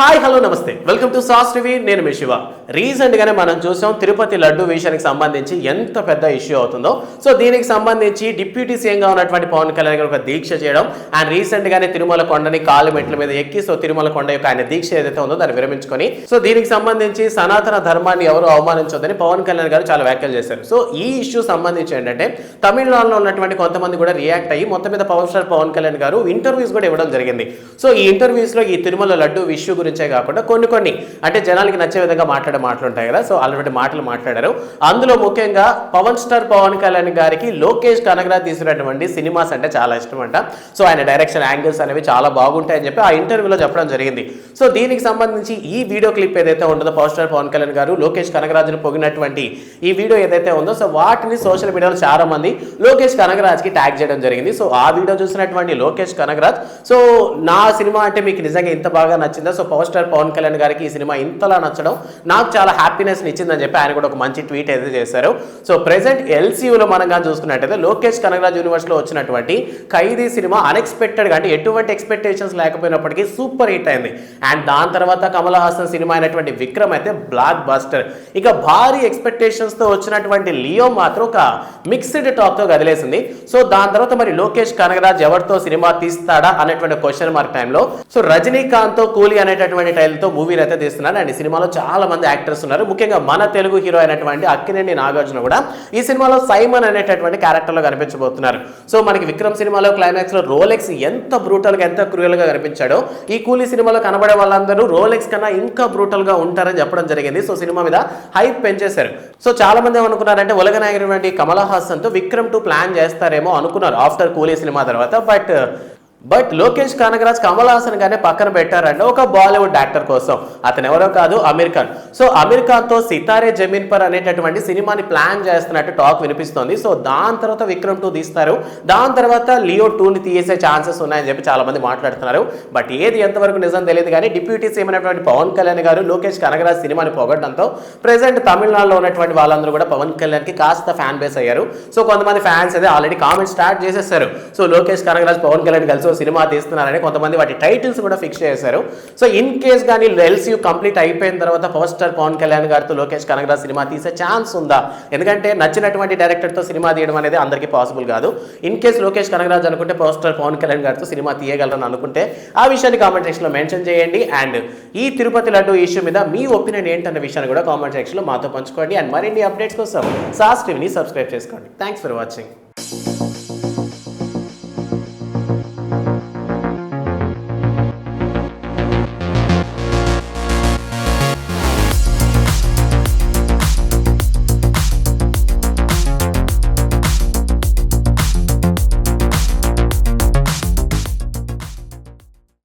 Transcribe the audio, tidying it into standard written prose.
Hi hello నమస్తే welcome to sauce TV. నేను మీ శివ. రీసెంట్గానే మనం చూసాం తిరుపతి లడ్డు విషయానికి సంబంధించి ఎంత పెద్ద ఇష్యూ అవుతుందో. సో దీనికి సంబంధించి డిప్యూటీ సీఎంగా ఉన్నటువంటి పవన్ కళ్యాణ్ గారు ఒక దీక్ష చేయడం అండ్ రీసెంట్గానే తిరుమల కొండని కాలు మెట్ల మీద ఎక్కి సో తిరుమల కొండ యొక్క ఆయన దీక్ష ఏదైతే ఉందో దాన్ని విరమించుకొని సో దీనికి సంబంధించి సనాతన ధర్మాన్ని ఎవరు అవమానించొద్దని పవన్ కళ్యాణ్ గారు చాలా వ్యాఖ్యలు చేశారు. సో ఈ ఇష్యూ సంబంధించి ఏంటంటే తమిళనాడులో ఉన్నటువంటి కొంతమంది కూడా రియాక్ట్ అయ్యి మొత్తం మీద పవర్ స్టార్ పవన్ కళ్యాణ్ గారు ఇంటర్వ్యూస్ కూడా ఇవ్వడం జరిగింది. సో ఈ ఇంటర్వ్యూస్ లో ఈ తిరుమల లడ్డు ఇష్యూ గురించే కాకుండా కొన్ని అంటే జనాలకి నచ్చే విధంగా మాటలుంటాయి కదా. సో అలాంటి మాటలు మాట్లాడారు. అందులో ముఖ్యంగా పవన్ స్టార్ పవన్ కళ్యాణ్ గారికి లోకేష్ కనగరాజ్ తీసినటువంటి సినిమాస్ అంటే చాలా ఇష్టం అంట. సో ఆయన డైరెక్షన్ యాంగిల్స్ అనేవి చాలా బాగుంటాయని చెప్పి ఆ ఇంటర్వ్యూలో చెప్పడం జరిగింది. సో దీనికి సంబంధించి ఈ వీడియో క్లిప్ ఏదైతే ఉంటుందో పవర్ స్టార్ పవన్ కళ్యాణ్ గారు లోకేష్ కనగరాజ్ని పొగినటువంటి ఈ వీడియో ఏదైతే ఉందో సో వాటిని సోషల్ మీడియాలో చాలా మంది లోకేష్ కనగరాజ్కి ట్యాగ్ చేయడం జరిగింది. సో ఆ వీడియో చూసినటువంటి లోకేష్ కనగరాజ్ సో నా సినిమా అంటే మీకు నిజంగా ఇంత బాగా నచ్చిందా, so power star Pawan Kalyan గారికి ఈ సినిమా ఇంతలా నచ్చడం నాకు చాలా హ్యాపీనెస్ ఇచ్చిందని చెప్పి ఆయన కూడా ఒక మంచి ట్వీట్ అయితే చేశారు. సో ప్రెసెంట్ ఎల్సీయూలో మనం కానీ చూసుకున్నట్టయితే లోకేష్ కనగరాజ్ యూనివర్స్లో వచ్చినటువంటి ఖైదీ సినిమా అన్ఎక్స్పెక్టెడ్గా అంటే ఎటువంటి ఎక్స్పెక్టేషన్స్ లేకపోయినప్పటికీ సూపర్ హిట్ అయింది. అండ్ దాని తర్వాత కమల్ హాసన్ సినిమా అయినటువంటి విక్రమ్ అయితే బ్లాక్ బస్టర్. ఇక భారీ ఎక్స్పెక్టేషన్స్తో వచ్చినటువంటి లియో మాత్రం ఒక మిక్స్డ్ టాక్తో కదిలేసింది. సో దాని తర్వాత మరి లోకేష్ కనగరాజ్ ఎవరితో సినిమా తీస్తాడా అనేటువంటి క్వశ్చన్ మార్క్ టైంలో సో రజనీకాంత్తో కూలీ అనేటటువంటి టైల్తో మూవీని అయితే తీస్తున్నారు. అండ్ ఈ సినిమాలో చాలా మంది యాక్టర్స్ ఉన్నారు. ముఖ్యంగా మన తెలుగు హీరో అయినటువంటి అక్కినేని నాగార్జున కూడా ఈ సినిమాలో సైమన్ అనేటటువంటి క్యారెక్టర్లో కనిపించబోతున్నారు. సో మనకి విక్రమ్ సినిమాలో క్లైమాక్స్ లో రోలెక్స్ ఎంత బ్రూటల్ గా ఎంత క్రూయల్ గా కనిపించాడో ఈ కూలీ సినిమాలో కనబడే వాళ్ళందరూ రోలెక్స్ కన్నా ఇంకా బ్రూటల్ గా ఉంటారని చెప్పడం జరిగింది. సో సినిమా మీద హైప్ పెంచేశారు. సో చాలా మంది ఏమనుకున్నారంటే ఉలగనాయకుడు కమల్ హాసన్ తో విక్రమ్ 2 ప్లాన్ చేస్తారేమో అనుకున్నారు ఆఫ్టర్ కూలీ సినిమా తర్వాత. బట్ లోకేష్ కనగరాజ్ కమల్ హాసన్ గానే పక్కన పెట్టారంటే ఒక బాలీవుడ్ యాక్టర్ కోసం. అతను ఎవరో కాదు, అమీర్ ఖాన్. సో అమీర్ ఖాన్ తో సితారే జమీన్ పర్ అనేటటువంటి సినిమాని ప్లాన్ చేస్తున్నట్టు టాక్ వినిపిస్తోంది. సో దాని తర్వాత విక్రమ్ 2 తీస్తారు. దాని తర్వాత లియో 2ని తీసే ఛాన్సెస్ ఉన్నాయని చెప్పి చాలా మంది మాట్లాడుతున్నారు. బట్ ఏది ఎంతవరకు నిజం తెలియదు కానీ డిప్యూటీ సీఎం అయినటువంటి పవన్ కళ్యాణ్ గారు లోకేష్ కనగరాజ్ సినిమాని పొగడంతో ప్రెసెంట్ తమిళనాడులో ఉన్నటువంటి వాళ్ళందరూ కూడా పవన్ కళ్యాణ్ కి కాస్త ఫ్యాన్ బేస్ అయ్యారు. సో కొంతమంది ఫ్యాన్స్ అయితే ఆల్రెడీ కామెంట్ స్టార్ట్ చేసేస్తారు. సో లోకేష్ కనగరాజ్ పవన్ కళ్యాణ్ కలిసి సినిమా తీస్తున్నారని కొంతమంది వాటి టైటిల్స్ కూడా ఫిక్స్ చేశారు. సో ఇన్ కేస్ కానీ ఎల్సీయూ కంప్లీట్ అయిపోయిన తర్వాత పవర్ స్టార్ పవన్ కళ్యాణ్ గారితో లోకేష్ కనగరాజ్ సినిమా తీసే ఛాన్స్ ఉందా? ఎందుకంటే నచ్చినటువంటి డైరెక్టర్తో సినిమా తీయడం అనేది అందరికీ పాసిబుల్ కాదు. ఇన్ కేస్ లోకేష్ కనగరాజ్ అనుకుంటే పవర్ స్టార్ పవన్ కళ్యాణ్ గారితో సినిమా తీయగలరని అనుకుంటే ఆ విషయాన్ని కామెంట్ సెక్షన్లో మెన్షన్ చేయండి. అండ్ ఈ తిరుపతి లడ్డు ఇష్యూ మీద మీ ఒపీనియన్ ఏంటన్న విషయాన్ని కూడా కామెంట్ సెక్షన్లో మాతో పంచుకోండి. అండ్ మరిన్ని అప్డేట్స్ కోసం సాస్ టీవీని సబ్స్క్రైబ్ చేసుకోండి. Thanks for watching.